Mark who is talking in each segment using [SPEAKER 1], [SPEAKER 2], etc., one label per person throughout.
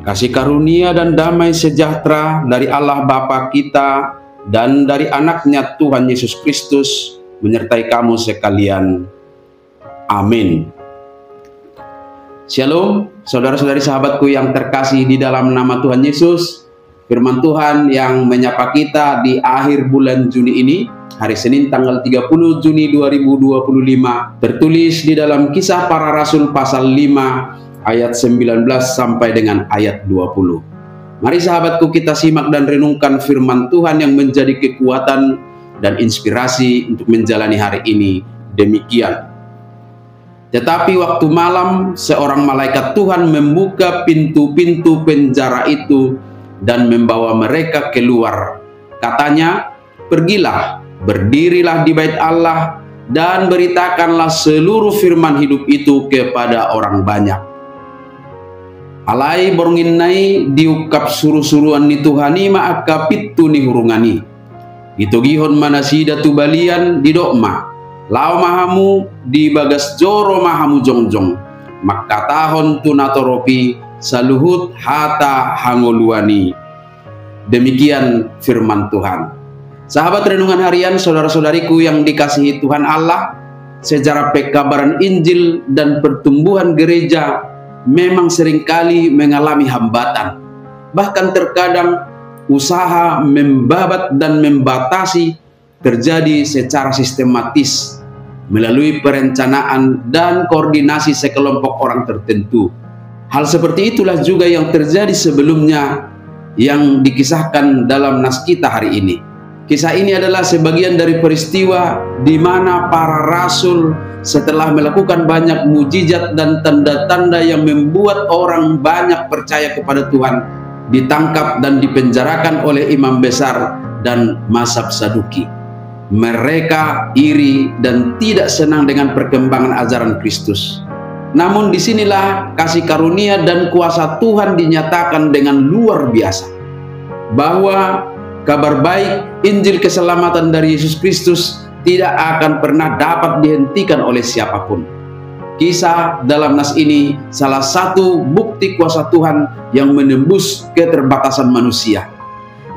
[SPEAKER 1] Kasih karunia dan damai sejahtera dari Allah Bapa kita dan dari anaknya Tuhan Yesus Kristus menyertai kamu sekalian. Amin. Shalom, saudara-saudari sahabatku yang terkasih di dalam nama Tuhan Yesus. Firman Tuhan yang menyapa kita di akhir bulan Juni ini, hari Senin tanggal 30 Juni 2025, tertulis di dalam Kisah Para Rasul pasal 5 ayat 19 sampai dengan ayat 20. Mari sahabatku, kita simak dan renungkan firman Tuhan yang menjadi kekuatan dan inspirasi untuk menjalani hari ini. Demikian. Tetapi waktu malam, seorang malaikat Tuhan membuka pintu-pintu penjara itu dan membawa mereka keluar. Katanya, "Pergilah, berdirilah di bait Allah, dan beritakanlah seluruh firman hidup itu kepada orang banyak." Alai bornginnai diukap suruh-suruan ni Tuhani maakapittu ni hurungani. Itogihon manasida tu balian di dokma. Lau mahamu di bagas joro mahamu jongjong. Makatahon tu natoropi saluhut hata hangoluani. Demikian firman Tuhan. Sahabat renungan harian, saudara-saudariku yang dikasihi Tuhan Allah, sejarah pekabaran Injil dan pertumbuhan gereja memang seringkali mengalami hambatan. Bahkan terkadang usaha membabat dan membatasi terjadi secara sistematis melalui perencanaan dan koordinasi sekelompok orang tertentu. Hal seperti itulah juga yang terjadi sebelumnya yang dikisahkan dalam nas kita hari ini. Kisah ini adalah sebagian dari peristiwa di mana para rasul setelah melakukan banyak mujizat dan tanda-tanda yang membuat orang banyak percaya kepada Tuhan, ditangkap dan dipenjarakan oleh imam besar dan mazhab Saduki. Mereka iri dan tidak senang dengan perkembangan ajaran Kristus. Namun disinilah kasih karunia dan kuasa Tuhan dinyatakan dengan luar biasa, bahwa kabar baik Injil keselamatan dari Yesus Kristus tidak akan pernah dapat dihentikan oleh siapapun. Kisah dalam nas ini salah satu bukti kuasa Tuhan yang menembus keterbatasan manusia.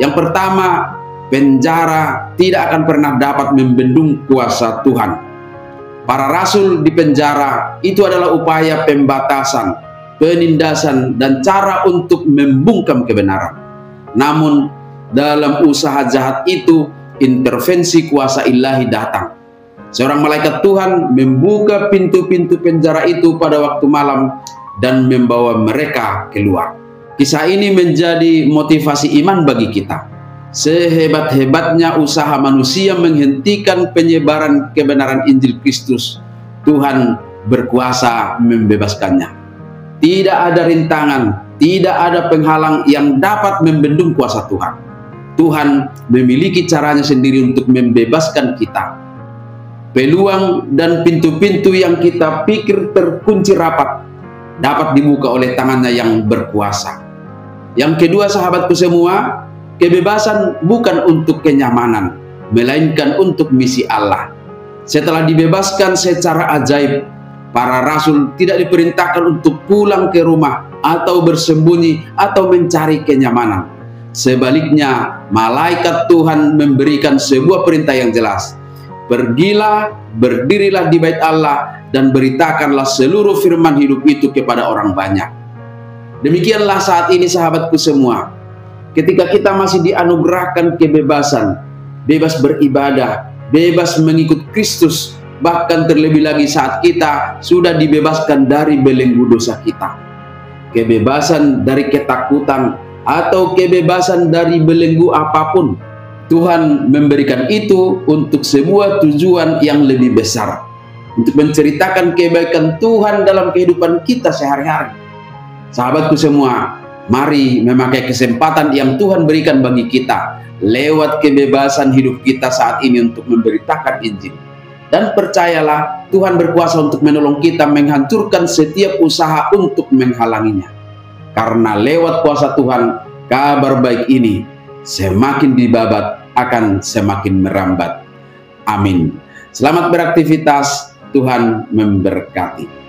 [SPEAKER 1] Yang pertama, penjara tidak akan pernah dapat membendung kuasa Tuhan. Para rasul di penjara itu adalah upaya pembatasan, penindasan, dan cara untuk membungkam kebenaran. Namun dalam usaha jahat itu, intervensi kuasa ilahi datang. Seorang malaikat Tuhan membuka pintu-pintu penjara itu pada waktu malam dan membawa mereka keluar. Kisah ini menjadi motivasi iman bagi kita. Sehebat-hebatnya usaha manusia menghentikan penyebaran kebenaran Injil Kristus, Tuhan berkuasa membebaskannya. Tidak ada rintangan, tidak ada penghalang yang dapat membendung kuasa Tuhan. Tuhan memiliki caranya sendiri untuk membebaskan kita. Peluang dan pintu-pintu yang kita pikir terkunci rapat dapat dibuka oleh tangannya yang berkuasa. Yang kedua, sahabatku semua, kebebasan bukan untuk kenyamanan, melainkan untuk misi Allah. Setelah dibebaskan secara ajaib, para rasul tidak diperintahkan untuk pulang ke rumah atau bersembunyi atau mencari kenyamanan. Sebaliknya, malaikat Tuhan memberikan sebuah perintah yang jelas. "Pergilah, berdirilah di bait Allah, dan beritakanlah seluruh firman hidup itu kepada orang banyak." Demikianlah saat ini sahabatku semua. Ketika kita masih dianugerahkan kebebasan, bebas beribadah, bebas mengikut Kristus, bahkan terlebih lagi saat kita sudah dibebaskan dari belenggu dosa kita. Kebebasan dari ketakutan, atau kebebasan dari belenggu apapun, Tuhan memberikan itu untuk sebuah tujuan yang lebih besar, untuk menceritakan kebaikan Tuhan dalam kehidupan kita sehari-hari. Sahabatku semua, mari memakai kesempatan yang Tuhan berikan bagi kita lewat kebebasan hidup kita saat ini untuk memberitakan Injil. Dan percayalah, Tuhan berkuasa untuk menolong kita menghancurkan setiap usaha untuk menghalanginya. Karena lewat kuasa Tuhan, kabar baik ini semakin dibabat akan semakin merambat. Amin. Selamat beraktivitas, Tuhan memberkati.